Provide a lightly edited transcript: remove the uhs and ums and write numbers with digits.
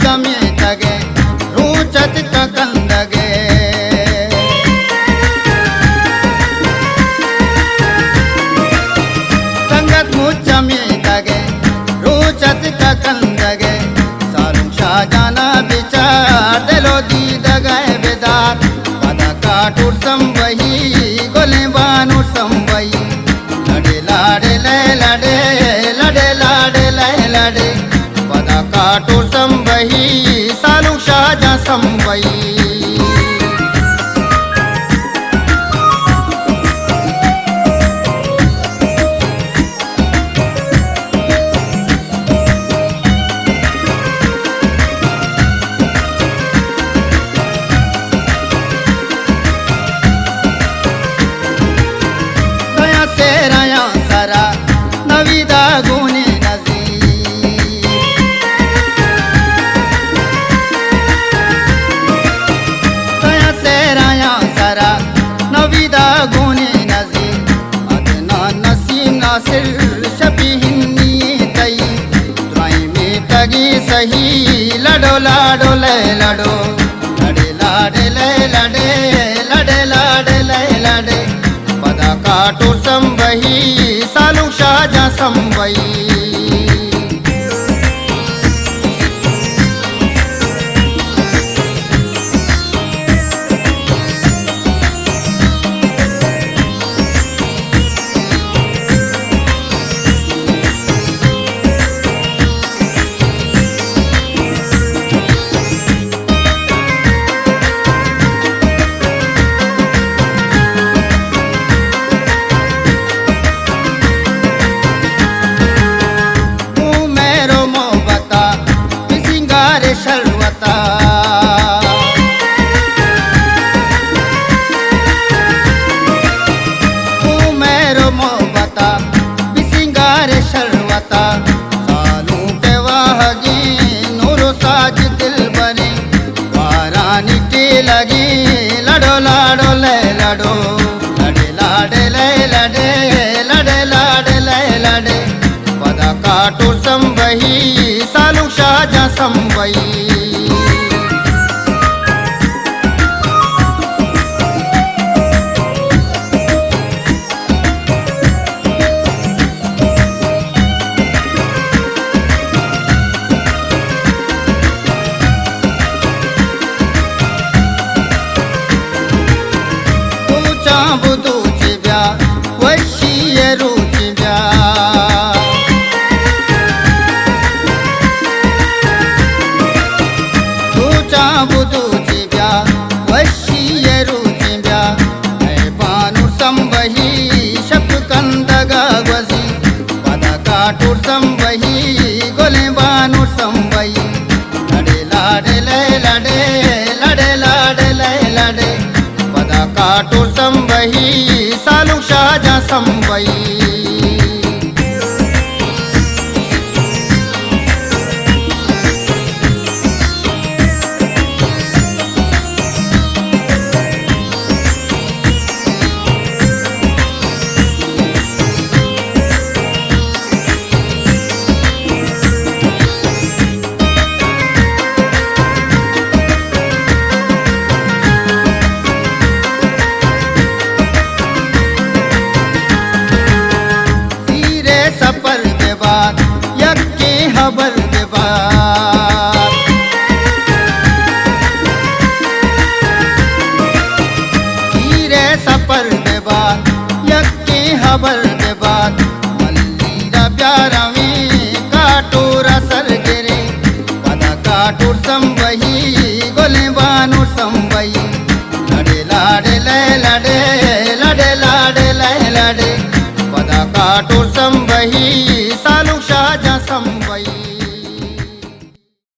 कमी तगे रूचत कंदगे संगत मुचमी तगे रूचत कंदगे सालुं शाहजाना विचार दिलो दी दगाए बेदार पदा काटूर संवही गोले बानूर संवही लड़े लाडे ले लड़े लड़े लाडे ले लड़े पदा काटूर संवही सालुं शाहजहां संवही दया से राया सारा नवीदा गुनी गुनी नज़ीर अदना नसीम नासिर शबीहिन्नी तई दुआई में तगी सही लड़ो लाडो ले लड़ो लड़े लाडे ले लड़े लड़े लाडे ले लड़े पदा काटूर संवही सालुं शाहजहां संवही शर्वता तू मेरो मोहब्बता बिसिंगार शर्वता सालूं पे वाहगी नूरो साज दिल बने वारानी के लगी लड़ो लाडो ले लड़ो लड़े लाडे ले लड़े लड़े लाडे ले लड़े पदा काटूर संवही सालुं शाहजहां संवही तू चाबुदू चिब्या वशी रूची ब्या चाबुदू चिब्या वशी रूचिब्या बानूर संवही शब्द कंदगा गजी पदा काटूर संवही गोले बानूर संवही लड़े लाडे ले लड़े लड़े लाडे ले लड़े पदा काटूर संवही सालुं शाहजहां संवही सफर के बाद यक्की खबर के बाद हीरे सफर के बाद यक्की खबर के बाद मल्लीरा प्यारा में काटूर असर गिरे पदा काटूर संवही गोले बानूर संवही लड़े लाडे ले लड़े लड़े लाडे ले लड़े पदा काटूर संवही